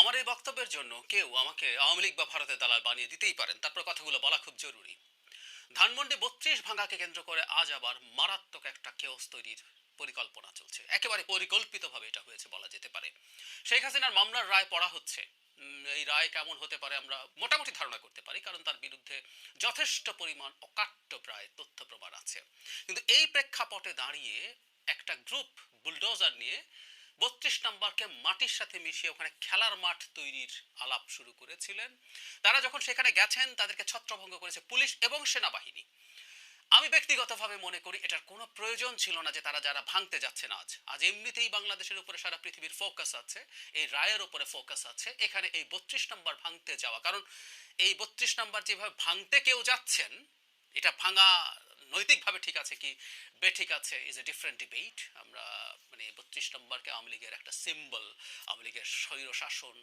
আমার এই বক্তব্যের জন্য কেউ আমাকে আওয়ামী লীগ বা ভারতের দালাল বানিয়ে দিতেই পারেন, তারপর কথাগুলো বলা খুব জরুরি। ধানমন্ডি ৩২ ভাঙাকে কেন্দ্র করে আজ আবার মারাত্মক একটা কেওস তৈরির পরিকল্পনা চলছে, একেবারে পরিকল্পিতভাবে এটা হয়েছে বলা যেতে পারে। শেখ হাসিনার মামলার রায় পড়া হচ্ছে। এই রায় কেমন হতে পারে আমরা মোটামুটি ধারণা করতে পারি, কারণ তার বিরুদ্ধে যথেষ্ট পরিমাণ অকাট্য প্রায় তথ্য প্রমাণ আছে। কিন্তু এই প্রেক্ষাপটে দাঁড়িয়ে একটা গ্রুপ বুলডোজার নিয়ে ৩২ নম্বরকে মাটির সাথে মিশিয়ে ওখানে খেলার মাঠ তৈরির আলাপ শুরু করেছিলেন। তারা যখন সেখানে গেছেন তাদেরকে ছত্রভঙ্গ করেছে পুলিশ এবং সেনাবাহিনী। আমি ব্যক্তিগতভাবে মনে করি এটার কোনো প্রয়োজন ছিল না, যে তারা যারা ভাঙতে যাচ্ছেন আজ আজ এমনিতেই বাংলাদেশের উপরে সারা পৃথিবীর ফোকাস আছে, এই রায়ের উপরে ফোকাস আছে, এখানে এই ৩২ নম্বর ভাঙতে যাওয়া, কারণ এই ৩২ নম্বর যেভাবে ভাঙতে কেউ যাচ্ছেন, এটা ভাঙা নৈতিকভাবে ঠিক আছে কি বেঠিক আছে ইজ এ ডিফারেন্ট ডিবেট। আমরা মানে ৩২ নম্বরকে আওয়ামী লীগের একটা সিম্বল, আওয়ামী লীগের স্বৈর শাসন,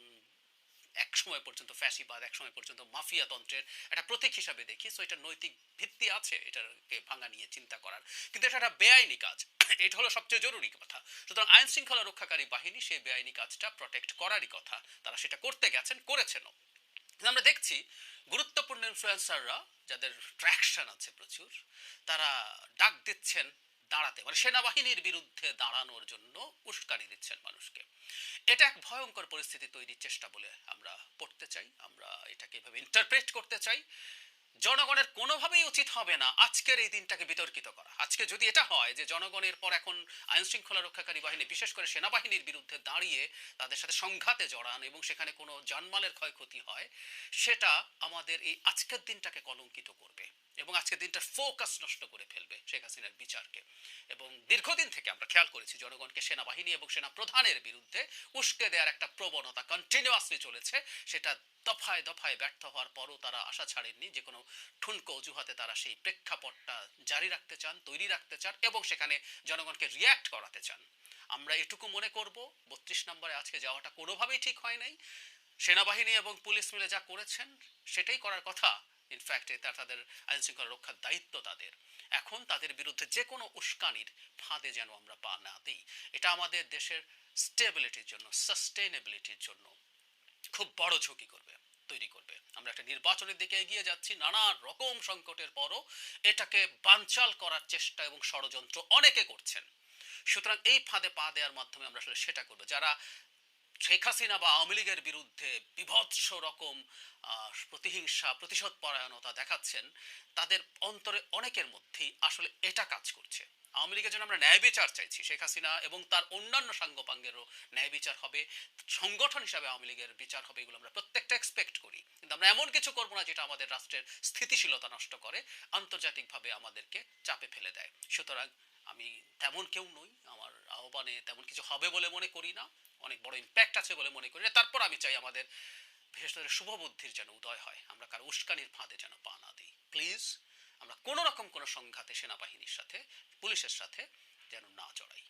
এক সময় পর্যন্ত ফ্যাসিবাদ, এক সময় পর্যন্ত মাফিয়া তন্ত্রের একটা প্রতীক হিসাবে দেখি। সো এটা নৈতিক ভিত্তি আছে এটাকে ভাঙা নিয়ে চিন্তা করার, কিন্তু এটা একটা বেআইনি কাজ। এটা হলো সবচেয়ে জরুরি কথা। সুতরাং আইন শৃঙ্খলা রক্ষাকারী বাহিনী সেই বেআইনি কাজটা প্রটেক্ট করারই কথা, তারা সেটা করতে গেছেন, করেছেনও। আমরা দেখছি গুরুত্বপূর্ণ ইনফ্লুয়েন্সাররা যাদের ট্র্যাকশন আছে প্রচুর, তারা ডাক দিচ্ছেন দাঁড়াতে, মানে সেনাবাহিনীর বিরুদ্ধে দাঁড়ানোর জন্য উস্কানি দিচ্ছেন মানুষকে। এটা এক ভয়ঙ্কর পরিস্থিতি তৈরির চেষ্টা বলে আমরা পড়তে চাই, আমরা এটাকে এভাবে ইন্টারপ্রেট করতে চাই। জনগণের কোনোভাবেই উচিত হবে না আজকের এই দিনটাকে বিতর্কিত করা। আজকে যদি এটা হয় যে জনগণের পর এখন আইন শৃঙ্খলা রক্ষাকারী বাহিনী, বিশেষ করে সেনাবাহিনীর বিরুদ্ধে দাঁড়িয়ে তাদের সাথে সংঘাতে জড়ান এবং সেখানে কোনো জানমালের ক্ষয়ক্ষতি হয়, সেটা আমাদের এই আজকের দিনটাকে কলঙ্কিত করবে এবং আজকের দিনটার ফোকাস নষ্ট করে ফেলবে শেখ হাসিনার বিচারকে। এবং দীর্ঘদিন থেকে আমরা খেয়াল করেছি জনগণকে সেনাবাহিনী এবং সেনা প্রধানের বিরুদ্ধে উস্কে দেওয়ার একটা প্রবণতা কন্টিনিউয়াসলি চলেছে। সেটা দফায় দফায় ব্যর্থ হওয়ার পরও তারা আশা ছাড়েননি, যে কোনো ঠুনকো অজুহাতে তারা সেই প্রেক্ষাপটটা জারি রাখতে চান, তৈরি রাখতে চান এবং সেখানে জনগণকে রিয়্যাক্ট করাতে চান। আমরা এটুকু মনে করব ৩২ নম্বরে আজকে যাওয়াটা কোনোভাবেই ঠিক হয় নাই। সেনাবাহিনী এবং পুলিশ মিলে যা করেছেন সেটাই করার কথা। ইনফ্যাক্ট এটা তাদের আইন শৃঙ্খলা রক্ষার দায়িত্ব তাদের। এখন তাদের বিরুদ্ধে যে কোনো উস্কানির ফাঁদে যেন আমরা পা না দিই। এটা আমাদের দেশের স্টেবিলিটির জন্য, সাস্টেইনেবিলিটির জন্য খুব বড় ঝুঁকি তৈরি করবে। আমরা একটা নির্বাচনের দিকে এগিয়ে যাচ্ছি, নানা রকম সংকটের পরও এটাকে বানচাল করার চেষ্টা এবং ষড়যন্ত্র অনেকে করছেন। সুতরাং এই ফাঁদে পা দেওয়ার মাধ্যমে আমরা আসলে সেটা করবো। যারা শেখ হাসিনা বা আওয়ামী লীগের বিরুদ্ধে বিভৎস রকম প্রতিহিংসা, প্রতিশোধ পরায়ণতা দেখাচ্ছেন, তাদের অন্তরে অনেকের মধ্যেই আসলে এটা কাজ করছে। আওয়ামী লীগের জন্য আমরা ন্যায় বিচার চাইছি, শেখ হাসিনা এবং তার অন্যান্য সাঙ্গপাঙ্গেরও ন্যায় বিচার হবে, সংগঠন হিসাবে আওয়ামী লীগের বিচার হবে, এগুলো আমরা প্রত্যেকটা এক্সপেক্ট করি। কিন্তু আমরা এমন কিছু করবো না যেটা আমাদের রাষ্ট্রের স্থিতিশীলতা নষ্ট করে, আন্তর্জাতিকভাবে আমাদেরকে চাপে ফেলে দেয়। সুতরাং আমি তেমন কেউ নই, আমার আহ্বানে তেমন কিছু হবে বলে মনে করি না, অনেক বড় ইম্প্যাক্ট আছে বলে মনে করি না। তারপর আমি চাই আমাদের বিশেষ করে শুভবুদ্ধির যেন উদয় হয়, আমরা কারো উস্কানির ফাঁদে যেন পা না দিই। প্লিজ আমরা কোনো রকম কোনো সংঘাতে সেনাবাহিনীর সাথে, পুলিশের সাথে যেন না জড়াই।